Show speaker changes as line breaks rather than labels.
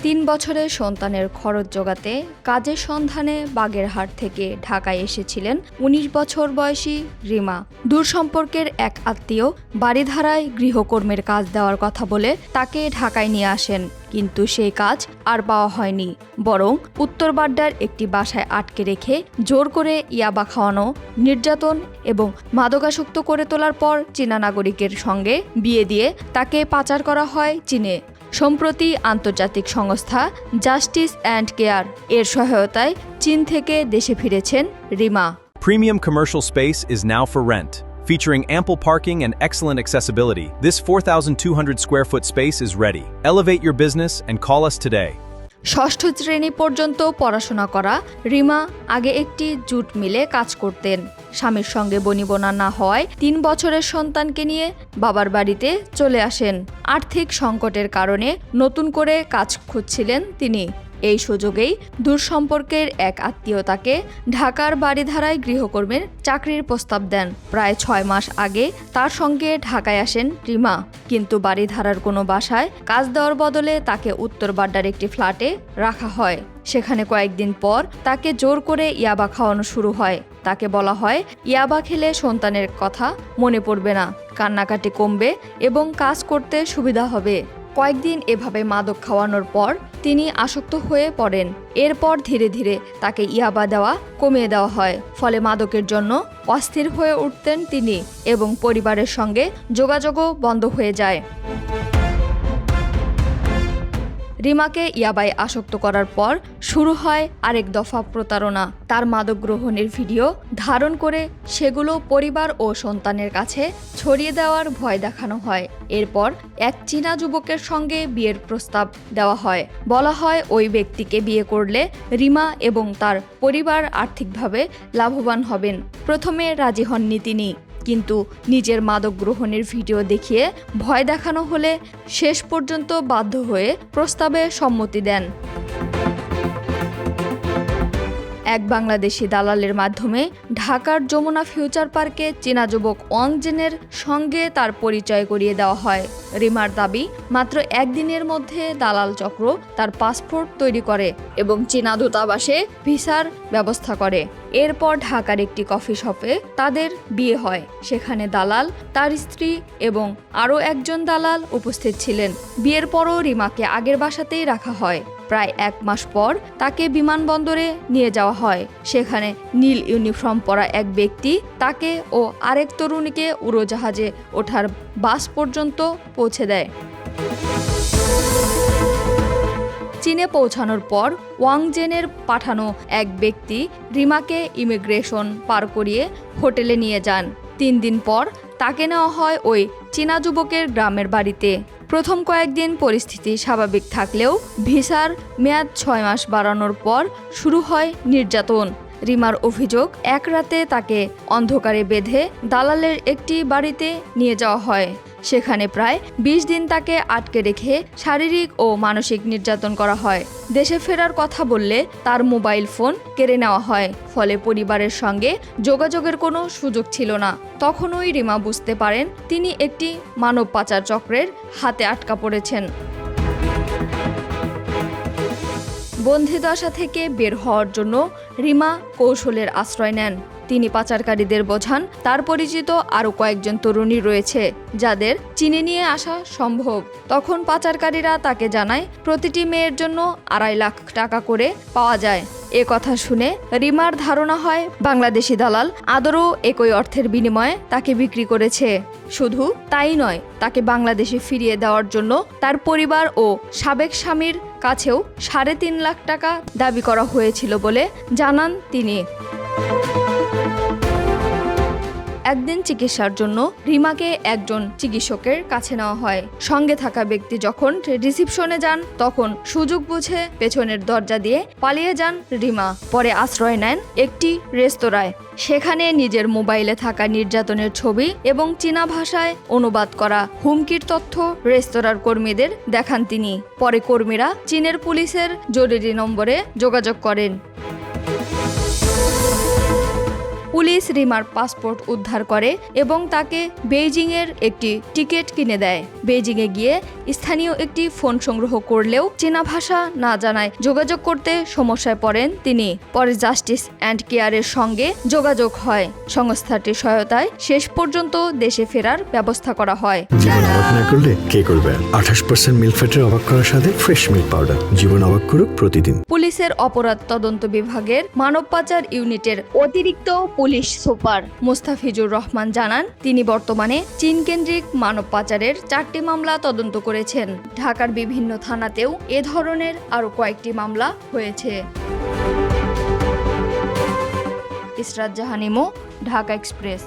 3 বছরের সন্তানের খরচ জোগাতে কাজের সন্ধানে বাগেরহাট থেকে ঢাকায় এসেছিলেন ১৯ বছর বয়সী রিমা। দূর সম্পর্কের এক আত্মীয় বাড়িধারায় গৃহকর্মের কাজ দেওয়ার কথা বলে তাকে ঢাকায় নিয়ে আসেন, কিন্তু সেই কাজ আর পাওয়া হয়নি। বরং উত্তর বাড্ডার একটি বাসায় আটকে রেখে জোর করে ইয়াবা খাওয়ানো, নির্যাতন এবং মাদকাসক্ত করে তোলার পর চীনা নাগরিকের সঙ্গে বিয়ে দিয়ে তাকে পাচার করা হয় চীনে। সম্প্রতি আন্তর্জাতিক সংস্থা জাস্টিস অ্যান্ড কেয়ার এর সহায়তায় চীন থেকে দেশে ফিরেছেন Rima.
Premium commercial space is now for rent. Featuring ample parking and excellent accessibility, this 4,200 square foot space is ready. Elevate your business and call us today.
ষষ্ঠ শ্রেণী পর্যন্ত পড়াশোনা করা রিমা আগে একটি জুট মিলে কাজ করতেন। স্বামীর সঙ্গে বনিবনা না হওয়ায় 3 বছরের সন্তানকে নিয়ে বাবার বাড়িতে চলে আসেন। আর্থিক সংকটের কারণে নতুন করে কাজ খুঁজছিলেন তিনি। এই সুযোগেই দূর সম্পর্কের এক আত্মীয় তাকে ঢাকার বাড়িধারায় গৃহকর্মের চাকরির প্রস্তাব দেন। প্রায় 6 মাস আগে তার সঙ্গে ঢাকায় আসেন রিমা, কিন্তু বাড়িধারার কোনো বাসায় কাজ দেওয়ার বদলে তাকে উত্তর বাড্ডার একটি ফ্ল্যাটে রাখা হয়। সেখানে কয়েকদিন পর তাকে জোর করে ইয়াবা খাওয়ানো শুরু হয়। তাকে বলা হয় ইয়াবা খেলে সন্তানের কথা মনে পড়বে না, কান্নাকাটি কমবে এবং কাজ করতে সুবিধা হবে। কয়েকদিন এভাবে মাদক খাওয়ানোর পর তিনি আসক্ত হয়ে পড়েন। এরপর ধীরে ধীরে তাকে ইয়াবা দেওয়া কমিয়ে দেওয়া হয়। ফলে মাদকের জন্য অস্থির হয়ে উঠতেন তিনি এবং পরিবারের সঙ্গে যোগাযোগও বন্ধ হয়ে যায়। রিমাকে ইয়াবায় আসক্ত করার পর শুরু হয় আরেক দফা প্রতারণা। তার মাদক গ্রহণের ভিডিও ধারণ করে সেগুলো পরিবার ও সন্তানের কাছে ছড়িয়ে দেওয়ার ভয় দেখানো হয়। এরপর এক চীনা যুবকের সঙ্গে বিয়ের প্রস্তাব দেওয়া হয়। বলা হয় ওই ব্যক্তিকে বিয়ে করলে রিমা এবং তার পরিবার আর্থিকভাবে লাভবান হবেন। প্রথমে রাজি হননি তিনি, কিন্তু নিজের মাদক গ্রহণের ভিডিও দেখিয়ে ভয় দেখানো হলে শেষ পর্যন্ত বাধ্য হয়ে প্রস্তাবে সম্মতি দেন। এক বাংলাদেশি দালালের মাধ্যমে ঢাকার যমুনা ফিউচার পার্কে চীনা যুবক ওয়াং জেনের সঙ্গে তার পরিচয় করিয়ে দেওয়া হয়। রিমার দাবি, মাত্র একদিনের মধ্যে দালাল চক্র তার পাসপোর্ট তৈরি করে এবং চীনা দূতাবাসে ভিসার ব্যবস্থা করে। এরপর ঢাকার একটি কফি শপে তাদের বিয়ে হয়। সেখানে দালাল, তার স্ত্রী এবং আরও একজন দালাল উপস্থিত ছিলেন। বিয়ের পরও রিমাকে আগের বাসাতেই রাখা হয়। প্রায় 1 মাস পর তাকে বিমানবন্দরে নিয়ে যাওয়া হয়। সেখানে নীল ইউনিফর্ম পরা এক ব্যক্তি তাকে ও আরেক তরুণীকে উড়োজাহাজে ওঠার বাস পর্যন্ত পৌঁছে দেয়। চীনে পৌঁছানোর পর ওয়াং জেনের পাঠানো এক ব্যক্তি রিমাকে ইমিগ্রেশন পার করিয়ে হোটেলে নিয়ে যান। 3 দিন পর তাকে নেওয়া হয় ওই চীনা যুবকের গ্রামের বাড়িতে। প্রথম কয়েকদিন পরিস্থিতি স্বাভাবিক থাকলেও ভিসার মেয়াদ 6 মাস বাড়ানোর পর শুরু হয় নির্যাতন। রিমার অভিযোগ, এক রাতে তাকে অন্ধকারে বেঁধে দালালের একটি বাড়িতে নিয়ে যাওয়া হয়। সেখানে প্রায় 20 দিন তাকে আটকে রেখে শারীরিক ও মানসিক নির্যাতন করা হয়। দেশে ফেরার কথা বললে তার মোবাইল ফোন কেড়ে নেওয়া হয়। ফলে পরিবারের সঙ্গে যোগাযোগের কোনো সুযোগ ছিল না। তখনই রিমা বুঝতে পারেন তিনি একটি মানব পাচার চক্রের হাতে আটকা পড়েছেন। বন্দিদশা থেকে বের হওয়ার জন্য রিমা কৌশলের আশ্রয় নেন। তিনি পাচারকারীদের বোঝান তার পরিচিত আরও কয়েকজন তরুণী রয়েছে যাদের চীনে নিয়ে আসা সম্ভব। তখন পাচারকারীরা তাকে জানায় প্রতিটি মেয়ের জন্য 2.5 লাখ টাকা করে পাওয়া যায়। এ কথা শুনে রিমার ধারণা হয় বাংলাদেশি দালাল আদরও একই অর্থের বিনিময়ে তাকে বিক্রি করেছে। শুধু তাই নয়, তাকে বাংলাদেশে ফিরিয়ে দেওয়ার জন্য তার পরিবার ও সাবেক স্বামীর কাছেও 3.5 লাখ টাকা দাবি করা হয়েছিল বলে জানান তিনি। একদিন চিকিৎসার জন্য রিমাকে একজন চিকিৎসকের কাছে নেওয়া হয়। সঙ্গে থাকা ব্যক্তি যখন রিসিপশনে যান তখন সুযোগ বুঝে পেছনের দরজা দিয়ে পালিয়ে যান রিমা। পরে আশ্রয় নেন একটি রেস্তোরাঁয়। সেখানে নিজের মোবাইলে থাকা নির্যাতনের ছবি এবং চীনা ভাষায় অনুবাদ করা হুমকির তথ্য রেস্তোরাঁর কর্মীদের দেখান তিনি। পরে কর্মীরা চীনের পুলিশের জরুরি নম্বরে যোগাযোগ করেন। পুলিশ রিমার পাসপোর্ট উদ্ধার করে এবং তাকে বেইজিংয়ের একটি টিকিট কিনে দেয়। বেইজিংয়ে গিয়ে স্থানীয় একটি ফোন সংগ্রহ করলেও চীনা ভাষা না জানায় যোগাযোগ করতে সমস্যায় পড়েন তিনি। পরে জাস্টিস অ্যান্ড কেয়ারের সঙ্গে যোগাযোগ হয়। সংস্থাটির সহায়তায় শেষ পর্যন্ত দেশে ফেরার ব্যবস্থা করা হয়।
জীবন অবাক না করলে কে করবে? 28% মিল্ক ফ্যাটের অবাক করার সাথে ফ্রেশ মিল্ক পাউডার। জীবন অবাক করুক প্রতিদিন।
পুলিশের অপরাধ তদন্ত বিভাগের মানব পাচার ইউনিটের অতিরিক্ত পুলিশ সুপার মোস্তাফিজুর রহমান জানান, তিনি বর্তমানে চীন কেন্দ্রিক মানব পাচারের 4টি মামলা তদন্ত করেছেন। ঢাকার বিভিন্ন থানাতেও এ ধরনের আরও কয়েকটি মামলা হয়েছে। ইসরাত জাহান ইমো, ঢাকা এক্সপ্রেস।